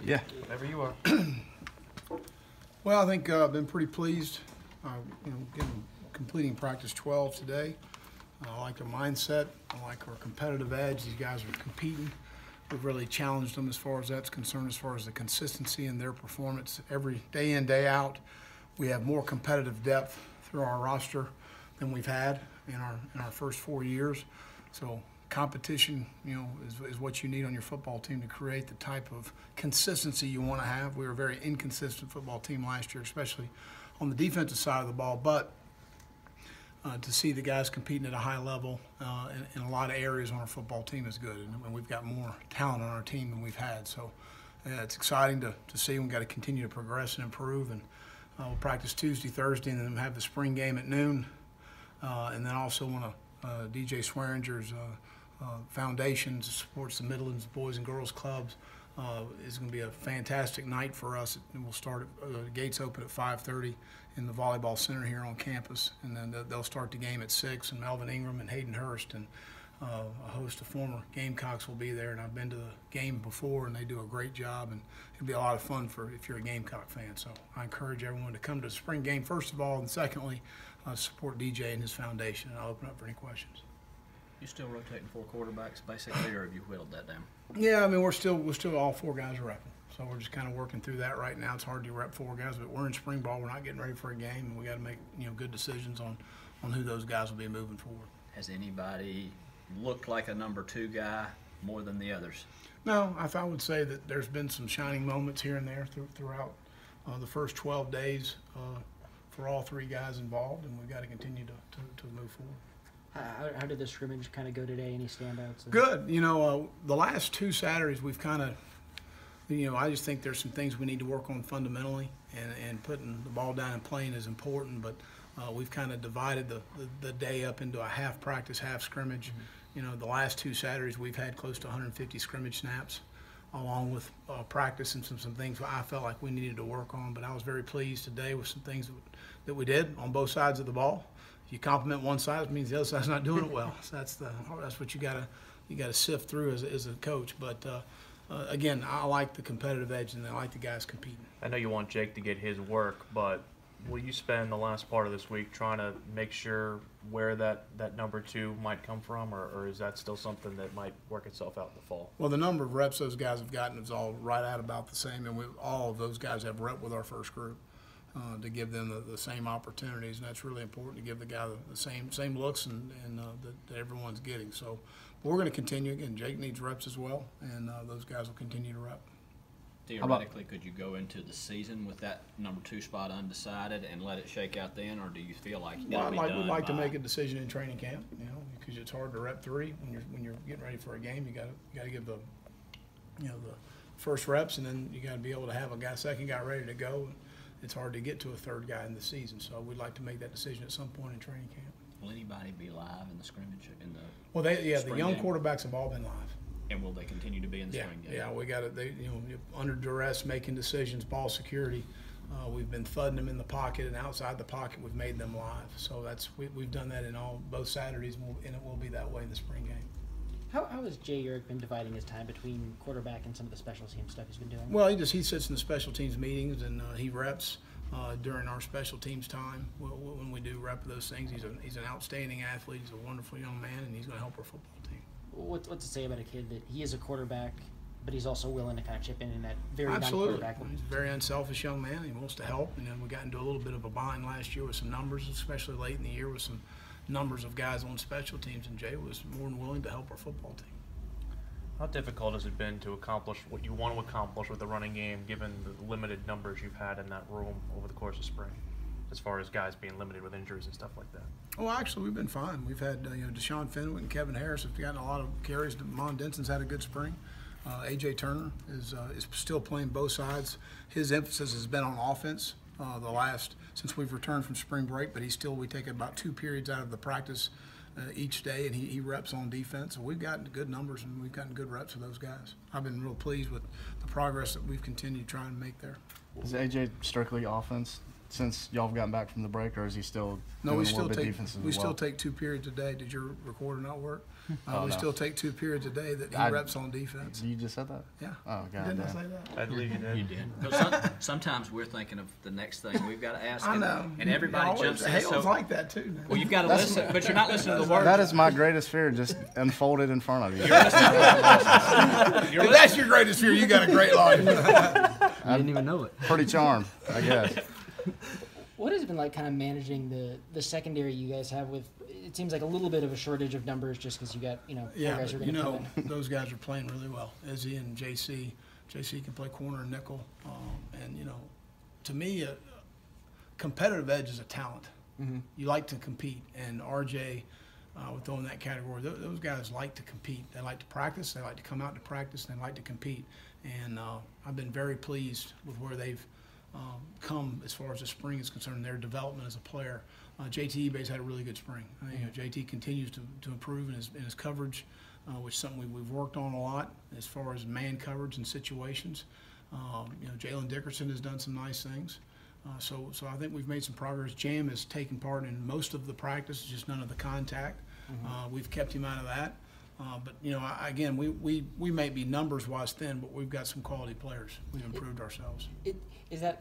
Yeah. Whenever you are. Well, I think I've been pretty pleased. Completing practice 12 today. I like the mindset. I like our competitive edge. These guys are competing. We've really challenged them as far as that's concerned, as far as the consistency in their performance. Every day in, day out, we have more competitive depth through our roster than we've had in our first 4 years. So competition, is what you need on your football team to create the type of consistency you want to have. We were a very inconsistent football team last year, especially on the defensive side of the ball, but to see the guys competing at a high level in a lot of areas on our football team is good, and we've got more talent on our team than we've had. So it's exciting to see. We've got to continue to progress and improve, and we'll practice Tuesday, Thursday, and then have the spring game at noon, and then also want to DJ Swearinger's foundation supports the Midlands Boys and Girls Clubs. It's going to be a fantastic night for us. And we'll start at gates open at 5:30 in the volleyball center here on campus, and then they'll start the game at 6. And Melvin Ingram and Hayden Hurst and a host of former Gamecocks will be there. And I've been to the game before, and they do a great job. And it'll be a lot of fun if you're a Gamecock fan. So I encourage everyone to come to the spring game first of all, and secondly, support DJ and his foundation. And I'll open up for any questions. You still rotating 4 quarterbacks basically, or have you whittled that down? Yeah, I mean we're still all 4 guys are repping, so we're just kind of working through that right now. It's hard to rep 4 guys, but we're in spring ball. We're not getting ready for a game, and we got to make good decisions on who those guys will be moving forward. Has anybody looked like a number 2 guy more than the others? No, I would say that there's been some shining moments here and there throughout the first 12 days for all 3 guys involved, and we've got to continue to move forward. How did the scrimmage kind of go today? Any standouts? Good. The last 2 Saturdays we've kind of, I just think there's some things we need to work on fundamentally, and putting the ball down and playing is important, but we've kind of divided the day up into a half practice, half scrimmage. Mm-hmm. The last 2 Saturdays we've had close to 150 scrimmage snaps, along with practice and some things I felt like we needed to work on, but I was very pleased today with some things that we did on both sides of the ball. If you compliment one side, it means the other side's not doing it well. So that's what you gotta sift through as a coach. But again, I like the competitive edge, and I like the guys competing. I know you want Jake to get his work, but will you spend the last part of this week trying to make sure where that number 2 might come from, or is that still something that might work itself out in the fall? Well, the number of reps those guys have gotten is all right at about the same, and all of those guys have rep with our first group. To give them the same opportunities, and that's really important to give the guy the same looks and that everyone's getting. So we're going to continue. Again, Jake needs reps as well, and those guys will continue to rep. Theoretically, could you go into the season with that number 2 spot undecided and let it shake out then, or do you feel like we'd like to make a decision in training camp, because it's hard to rep 3 when you're getting ready for a game. You got to give the first reps, and then you got to be able to have a second guy ready to go. It's hard to get to a 3rd guy in the season, so we'd like to make that decision at some point in training camp. Will anybody be live in the scrimmage the young quarterbacks have all been live. And will they continue to be in the spring game? Yeah, we got it. Under duress, making decisions, ball security. We've been thudding them in the pocket and outside the pocket. We've made them live, so we've done that in both Saturdays, and it will be that way in the spring game. How has Jay Urich been dividing his time between quarterback and some of the special team stuff he's been doing? Well, he sits in the special teams meetings, and he reps during our special teams time. When we do rep those things, he's an outstanding athlete. He's a wonderful young man, and he's going to help our football team. What's to say about a kid that he is a quarterback, but he's also willing to kind of chip in that very Absolutely. Non-quarterback? He's a very unselfish young man. He wants to help, and then we got into a little bit of a bind last year with some numbers, especially late in the year with some numbers of guys on special teams, and Jay was more than willing to help our football team. How difficult has it been to accomplish what you want to accomplish with the running game, given the limited numbers you've had in that room over the course of spring, as far as guys being limited with injuries and stuff like that? Well, actually, we've been fine. We've had Deshaun Fenwick and Kevin Harris have gotten a lot of carries. Mon Denson's had a good spring. A.J. Turner is still playing both sides. His emphasis has been on offense since we've returned from spring break, but we take about 2 periods out of the practice each day, and he reps on defense. So we've gotten good numbers, and we've gotten good reps of those guys. I've been real pleased with the progress that we've continued trying to make there. Is AJ strictly offense since y'all have gotten back from the break, or is he still No, doing we a still little bit take defensive we as still well? take 2 periods a day. Did your recorder not work? Oh, We no. still take 2 periods a day that he I- reps on defense. You just said that? Yeah. Oh, God Didn't I damn. say that? I believe you did. You did. But sometimes we're thinking of the next thing we've got to ask. I know. And everybody jumps in. Hale's So, like that too. Man. well, you've got to listen, but you're not listening to the words. That is my greatest fear, just unfolded in front of you. If that's your greatest fear, you got a great life. I didn't even know it. Pretty charmed, I guess. What has it been like kind of managing the secondary you guys have with, it seems like a little bit of a shortage of numbers just because you got, four Yeah, guys who are but going to come in. those guys are playing really well. Izzy and JC. JC can play corner and nickel. And, to me, a competitive edge is a talent. Mm-hmm. You like to compete. And RJ would throw in that category. Those guys like to compete. They like to practice. They like to come out to practice. And they like to compete. And I've been very pleased with where they've come as far as the spring is concerned, their development as a player. JT Ebay's had a really good spring. JT continues to improve in his coverage, which is something we've worked on a lot as far as man coverage and situations. Jalen Dickerson has done some nice things. So I think we've made some progress. Jam has taken part in most of the practice, just none of the contact. We've kept him out of that. But again, we may be numbers-wise thin, but we've got some quality players. We've improved ourselves. Is that